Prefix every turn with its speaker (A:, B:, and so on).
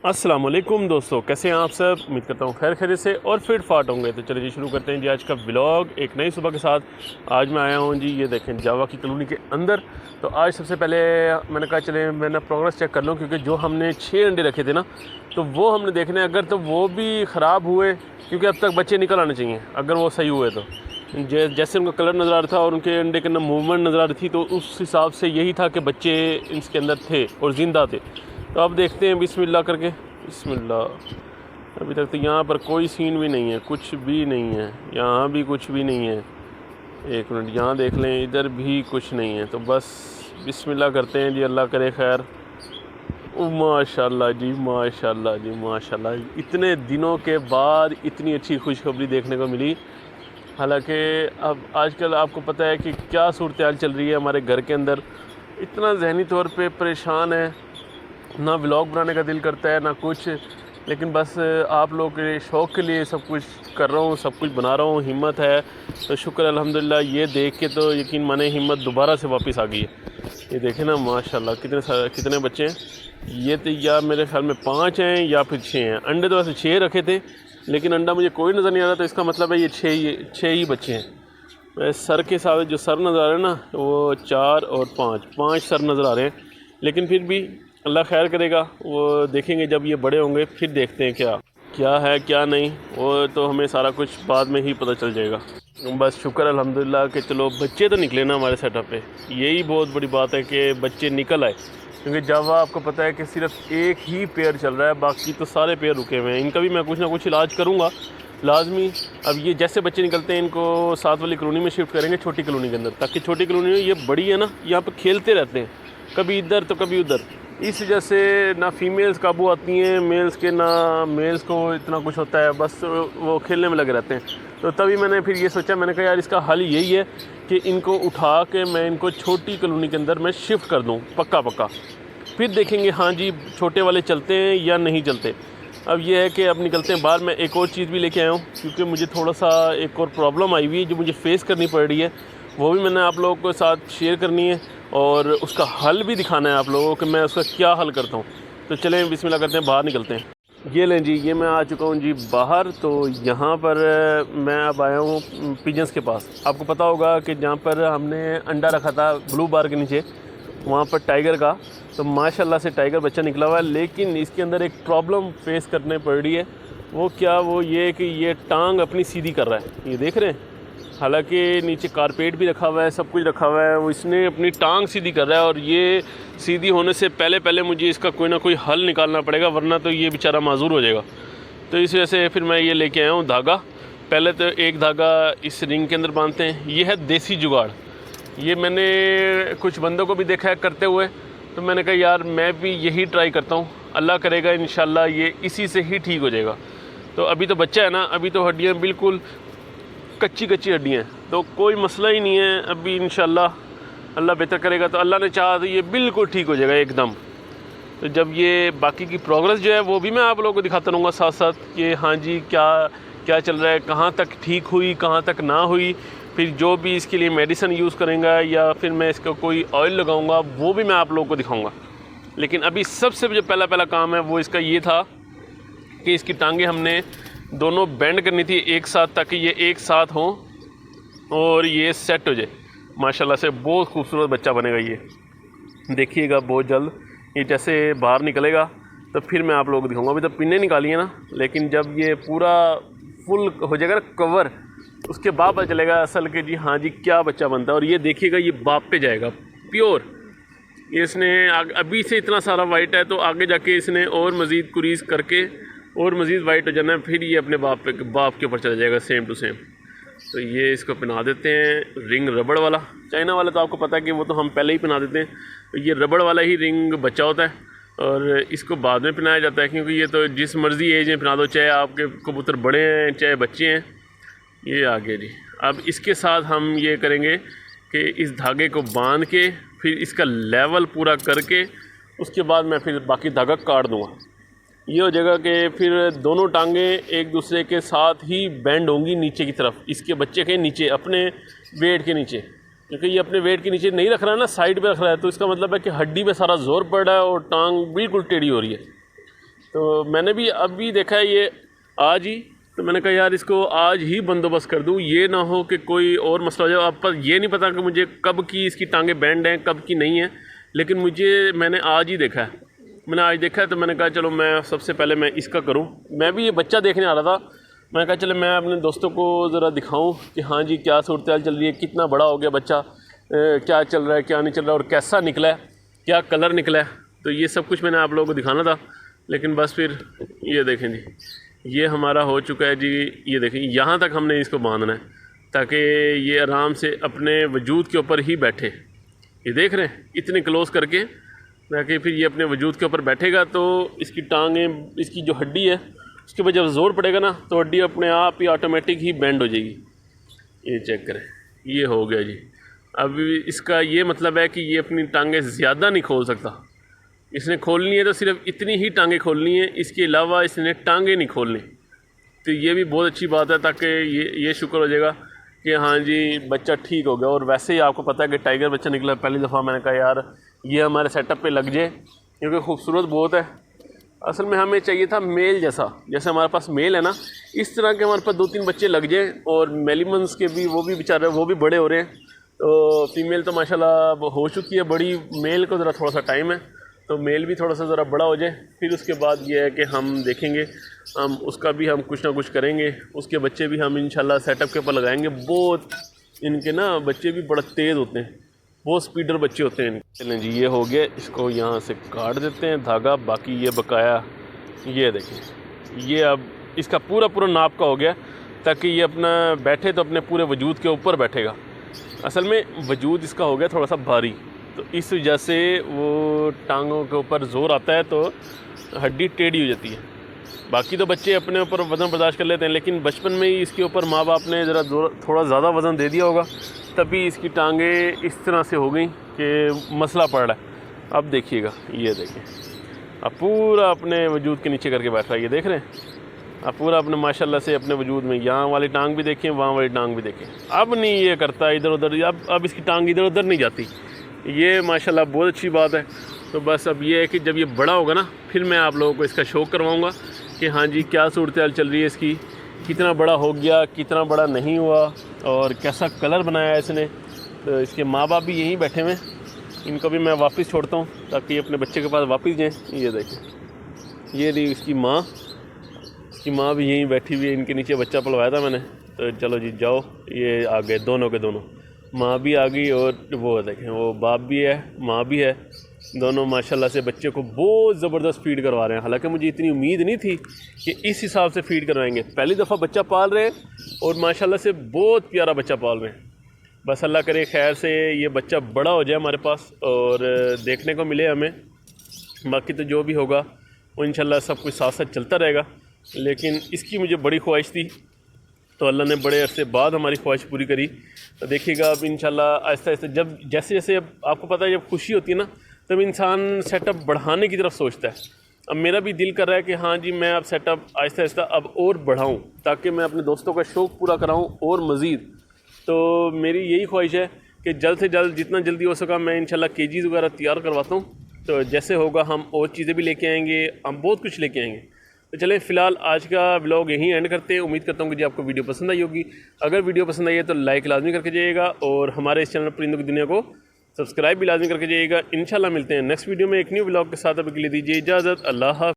A: अस्सलाम वालेकुम दोस्तों, कैसे हैं आप सब। उम्मीद करता हूँ खैर खैरियत से और फिट फाट होंगे। तो चलिए जी शुरू करते हैं जी आज का व्लॉग एक नई सुबह के साथ। आज मैं आया हूँ जी, ये देखें जावा की कॉलोनी के अंदर। तो आज सबसे पहले मैंने कहा चले मैंने प्रोग्रेस चेक कर लूँ, क्योंकि जो हमने 6 अंडे रखे थे ना, तो वो हमने देखने अगर तो वो भी ख़राब हुए, क्योंकि अब तक बच्चे निकल आने चाहिए अगर वो सही हुए तो। जैसे उनका कलर नज़र आ रहा था और उनके अंडे के अंदर मूवमेंट नज़र आ रही थी, तो उस हिसाब से यही था कि बच्चे इसके अंदर थे और ज़िंदा थे। तो अब देखते हैं बिस्मिल्लाह करके। बिस्मिल्लाह। अभी तक तो यहाँ पर कोई सीन भी नहीं है, कुछ भी नहीं है, यहाँ भी कुछ भी नहीं है। एक मिनट यहाँ देख लें, इधर भी कुछ नहीं है। तो बस बिस्मिल्लाह करते हैं जी, अल्लाह करे खैर। ओ माशाल्लाह जी, माशाल्लाह जी, माशाल्लाह। इतने दिनों के बाद इतनी अच्छी खुशखबरी देखने को मिली। हालांकि अब आजकल आपको पता है कि क्या सूरत हाल चल रही है हमारे घर के अंदर। इतना ज़हनी तौर पे परेशान है, ना व्लॉग बनाने का दिल करता है ना कुछ, लेकिन बस आप लोगों के शौक़ के लिए सब कुछ कर रहा हूँ, सब कुछ बना रहा हूँ। हिम्मत है तो शुक्र अल्हम्दुलिल्लाह। ये देख के तो यकीन माने हिम्मत दोबारा से वापस आ गई है। ये देखें ना माशाल्लाह कितने बच्चे हैं। ये तो या मेरे ख्याल में 5 हैं या फिर 6 हैं। अंडे तो वैसे 6 रखे थे, लेकिन अंडा मुझे कोई नज़र नहीं आ रहा, तो इसका मतलब है ये 6 ही बच्चे हैं। सर के साथ जो सर नज़र आ रहे हैं ना, वो 4 और 5 सर नज़र आ रहे हैं। लेकिन फिर भी अल्लाह खैर करेगा, वो देखेंगे जब ये बड़े होंगे, फिर देखते हैं क्या है क्या नहीं। वो तो हमें सारा कुछ बाद में ही पता चल जाएगा। बस शुक्र अल्हम्दुलिल्लाह कि चलो बच्चे तो निकले ना हमारे सेटअप पे। यही बहुत बड़ी बात है कि बच्चे निकल आए, क्योंकि जावा आपको पता है कि सिर्फ एक ही पेयर चल रहा है, बाकी तो सारे पेयर रुके हुए हैं। इनका भी मैं कुछ ना कुछ इलाज करूँगा लाजमी। अब ये जैसे बच्चे निकलते हैं, इनको साथ वाली कॉलोनी में शिफ्ट करेंगे, छोटी कॉलोनी के अंदर, ताकि छोटी कॉलोनी में ये बड़ी है ना, यहाँ पर खेलते रहते हैं, कभी इधर तो कभी उधर। इस वजह से ना फीमेल्स काबू आती हैं मेल्स के, ना मेल्स को इतना कुछ होता है, बस वो खेलने में लगे रहते हैं। तो तभी मैंने फिर ये सोचा, मैंने कहा यार इसका हल यही है कि इनको उठा के मैं इनको छोटी कॉलोनी के अंदर मैं शिफ्ट कर दूँ पक्का। फिर देखेंगे हाँ जी छोटे वाले चलते हैं या नहीं चलते। अब ये है कि अब निकलते हैं बाहर। मैं एक और चीज़ भी लेके आया हूँ, क्योंकि मुझे थोड़ा सा एक और प्रॉब्लम आई हुई है जो मुझे फ़ेस करनी पड़ रही है। वो भी मैंने आप लोगों के साथ शेयर करनी है और उसका हल भी दिखाना है आप लोगों को कि मैं उसका क्या हल करता हूँ। तो चलें बिस्मिल्लाह करते हैं, बाहर निकलते हैं। ये लें जी, ये मैं आ चुका हूँ जी बाहर। तो यहाँ पर मैं अब आया हूँ पिजन्स के पास। आपको पता होगा कि जहाँ पर हमने अंडा रखा था ब्लू बार के नीचे, वहाँ पर टाइगर का, तो माशाल्लाह से टाइगर बच्चा निकला हुआ है। लेकिन इसके अंदर एक प्रॉब्लम फेस करने पड़ रही है। वो क्या, वो ये कि ये टांग अपनी सीधी कर रहा है, ये देख रहे हैं। हालांकि नीचे कारपेट भी रखा हुआ है, सब कुछ रखा हुआ है, वो इसने अपनी टांग सीधी कर रहा है। और ये सीधी होने से पहले मुझे इसका कोई ना कोई हल निकालना पड़ेगा, वरना तो ये बेचारा माजूर हो जाएगा। तो इस वजह से फिर मैं ये लेके आया हूँ धागा। पहले तो एक धागा इस रिंग के अंदर बांधते हैं। ये है देसी जुगाड़। ये मैंने कुछ बंदों को भी देखा है करते हुए, तो मैंने कहा यार मैं भी यही ट्राई करता हूँ, अल्लाह करेगा इंशाल्लाह ये इसी से ही ठीक हो जाएगा। तो अभी तो बच्चा है ना, अभी तो हड्डियाँ बिल्कुल कच्ची हड्डियाँ हैं, तो कोई मसला ही नहीं है। अभी इंशाल्लाह अल्लाह बेहतर करेगा तो अल्लाह ने चाहा तो ये बिल्कुल ठीक हो जाएगा एकदम। तो जब ये बाकी की प्रोग्रेस जो है वो भी मैं आप लोगों को दिखाता रहूँगा साथ साथ कि हाँ जी क्या चल रहा है, कहाँ तक ठीक हुई, कहाँ तक ना हुई। फिर जो भी इसके लिए मेडिसिन यूज़ करेंगे या फिर मैं इसका कोई ऑयल लगाऊंगा, वो भी मैं आप लोगों को दिखाऊंगा। लेकिन अभी सबसे जो पहला काम है वो इसका ये था कि इसकी टांगें हमने दोनों बेंड करनी थी एक साथ, ताकि ये एक साथ हों और ये सेट हो जाए। माशाल्लाह से बहुत खूबसूरत बच्चा बनेगा ये, देखिएगा बहुत जल्द। ये जैसे बाहर निकलेगा तो फिर मैं आप लोगों को दिखाऊंगा। अभी तो पिन्ने निकाली है ना, लेकिन जब ये पूरा फुल हो जाएगा ना कवर, उसके बाद पता चलेगा असल के जी हाँ जी क्या बच्चा बनता है। और ये देखिएगा ये बाप पे जाएगा प्योर। ये इसने अभी से इतना सारा वाइट है, तो आगे जाके इसने और मज़ीद कुरीज़ करके और मज़ीद वाइट हो जाना है, फिर ये अपने बाप के ऊपर चला जाएगा सेम टू सेम। तो ये इसको पहना देते हैं रिंग रबड़ वाला। चाइना वाला तो आपको पता है कि वो तो हम पहले ही पहना देते हैं। तो ये रबड़ वाला ही रिंग बच्चा होता है और इसको बाद में पहनाया जाता है, क्योंकि ये तो जिस मर्ज़ी एज में पहना दो, चाहे आपके कबूतर बड़े हैं चाहे बच्चे हैं। ये आगे जी, अब इसके साथ हम ये करेंगे कि इस धागे को बांध के फिर इसका लेवल पूरा करके उसके बाद मैं फिर बाकी धागा काट दूँगा। ये हो जाएगा कि फिर दोनों टांगें एक दूसरे के साथ ही बेंड होंगी नीचे की तरफ, इसके बच्चे के नीचे, अपने वेट के नीचे। क्योंकि ये अपने वेट के नीचे नहीं रख रहा है ना, साइड पे रख रहा है, तो इसका मतलब है कि हड्डी पे सारा जोर पड़ रहा है और टांग बिल्कुल टेढ़ी हो रही है। तो मैंने भी अभी देखा है ये आज ही, तो मैंने कहा यार इसको आज ही बंदोबस्त कर दूँ, ये ना हो कि कोई और मसला हो जाए। आप पर ये नहीं पता कि मुझे कब की इसकी टांगें बैंड हैं कब की नहीं है, लेकिन मैंने आज ही देखा है, मैंने आज देखा है। तो मैंने कहा चलो मैं सबसे पहले मैं इसका करूं। मैं भी ये बच्चा देखने आ रहा था, मैंने कहा चलो मैं अपने दोस्तों को ज़रा दिखाऊं कि हाँ जी क्या सूरत हाल चल रही है, कितना बड़ा हो गया बच्चा, क्या चल रहा है क्या नहीं चल रहा है और कैसा निकला है, क्या कलर निकला है। तो ये सब कुछ मैंने आप लोगों को दिखाना था, लेकिन बस फिर ये देखें जी, ये हमारा हो चुका है जी। ये देखें यहाँ तक हमने इसको बांधना है ताकि ये आराम से अपने वजूद के ऊपर ही बैठे। ये देख रहे हैं इतने क्लोज करके ताकि फिर ये अपने वजूद के ऊपर बैठेगा तो इसकी टांगें, इसकी जो हड्डी है उसके ऊपर जब ज़ोर पड़ेगा ना तो हड्डी अपने आप ही ऑटोमेटिक ही बेंड हो जाएगी। ये चेक करें, ये हो गया जी। अब इसका ये मतलब है कि ये अपनी टांगें ज़्यादा नहीं खोल सकता, इसने खोलनी है तो सिर्फ इतनी ही टांगें खोलनी है, इसके अलावा इसने टांगें नहीं खोलनी। तो ये भी बहुत अच्छी बात है ताकि ये शुक्र हो जाएगा कि हाँ जी बच्चा ठीक हो गया। और वैसे ही आपको पता है कि टाइगर बच्चा निकला, पहली दफ़ा मैंने कहा यार ये हमारे सेटअप पे लग जाए क्योंकि खूबसूरत बहुत है। असल में हमें चाहिए था मेल जैसा, जैसे हमारे पास मेल है ना, इस तरह के हमारे पास 2-3 बच्चे लग जाए। और मेलिमंस के भी वो भी बेचारे वो भी बड़े हो रहे हैं, तो फीमेल तो माशाल्लाह हो चुकी है बड़ी, मेल को ज़रा थोड़ा सा टाइम है, तो मेल भी थोड़ा सा ज़रा बड़ा हो जाए। फिर उसके बाद ये है कि हम देखेंगे, हम उसका भी हम कुछ ना कुछ करेंगे, उसके बच्चे भी हम इंशाल्लाह सेटअप के ऊपर लगाएंगे। बहुत इनके ना बच्चे भी बड़ा तेज़ होते हैं, बहुत स्पीडर बच्चे होते हैं। चलें जी ये हो गया, इसको यहाँ से काट देते हैं धागा। बाकी ये बकाया ये देखें, ये अब इसका पूरा नाप का हो गया ताकि ये अपना बैठे तो अपने पूरे वजूद के ऊपर बैठेगा। असल में वजूद इसका हो गया थोड़ा सा भारी, तो इस वजह से वो टांगों के ऊपर ज़ोर आता है तो हड्डी टेढ़ी हो जाती है। बाकी तो बच्चे अपने ऊपर वज़न बर्दाश्त कर लेते हैं, लेकिन बचपन में ही इसके ऊपर माँ बाप ने ज़रा थोड़ा ज़्यादा वज़न दे दिया होगा, तभी इसकी टांगें इस तरह से हो गई कि मसला पड़ रहा है। अब देखिएगा, ये देखें अब पूरा अपने वजूद के नीचे करके बैठ रहा है। ये देख रहे हैं अब पूरा अपने माशाल्लाह से अपने वजूद में, यहाँ वाली टांग भी देखें वहाँ वाली टांग भी देखें। अब नहीं ये करता इधर उधर, अब इसकी टांग इधर उधर नहीं जाती। ये माशाल्लाह बहुत अच्छी बात है। तो बस अब ये है कि जब ये बड़ा होगा ना फिर मैं आप लोगों को इसका शौक़ करवाऊँगा कि हाँ जी क्या सूरत हाल चल रही है इसकी, कितना बड़ा हो गया, कितना बड़ा नहीं हुआ और कैसा कलर बनाया है इसने। तो इसके माँ बाप भी यहीं बैठे हुए हैं, इनको भी मैं वापस छोड़ता हूँ ताकि अपने बच्चे के पास वापस जाएँ। ये देखें ये रही इसकी माँ भी यहीं बैठी हुई है, इनके नीचे बच्चा पलवाया था मैंने। तो चलो जी जाओ, ये आ गए दोनों के दोनों, माँ भी आ गई और वो देखें वो बाप भी है माँ भी है, दोनों माशाल्लाह से बच्चे को बहुत ज़बरदस्त फीड करवा रहे हैं। हालांकि मुझे इतनी उम्मीद नहीं थी कि इस हिसाब से फीड करवाएंगे, पहली दफ़ा बच्चा पाल रहे हैं और माशाल्लाह से बहुत प्यारा बच्चा पाल रहे हैं। बस अल्लाह करे खैर से ये बच्चा बड़ा हो जाए हमारे पास और देखने को मिले हमें। बाकी तो जो भी होगा वो इंशाल्लाह सब कुछ साथ साथ चलता रहेगा, लेकिन इसकी मुझे बड़ी ख्वाहिश थी तो अल्लाह ने बड़े अरसे बाद हमारी ख्वाहिश पूरी करी। तो देखिएगा अब इंशाल्लाह आहिस्ता आहिस्ता जब जैसे अब आपको पता है जब खुशी होती है ना तब इंसान सेटअप बढ़ाने की तरफ सोचता है। अब मेरा भी दिल कर रहा है कि हाँ जी मैं अब सेटअप आहिस्ता आहिस्ता अब और बढ़ाऊँ ताकि मैं अपने दोस्तों का शौक़ पूरा कराऊँ और मज़ीद। तो मेरी यही ख्वाहिश है कि जल्द से जल्द जितना जल्दी हो सका मैं इंशाल्लाह केजीज़ वगैरह तैयार करवाता हूँ। तो जैसे होगा हम और चीज़ें भी लेके आएंगे, हम बहुत कुछ लेके आएंगे। तो चलें फ़िलहाल आज का व्लॉग यहीं एंड करते हैं। उम्मीद करता हूँ कि जी आपको वीडियो पसंद आई होगी। अगर वीडियो पसंद आई है तो लाइक लाजमी करके जाइएगा और हमारे इस चैनल परिंदों की दुनिया को सब्सक्राइब भी लाजमी करके जाइएगा। इंशाल्लाह मिलते हैं नेक्स्ट वीडियो में एक न्यू व्लॉग के साथ। अभी के लिए दीजिए इजाज़त। अल्लाह हाफ़िज़।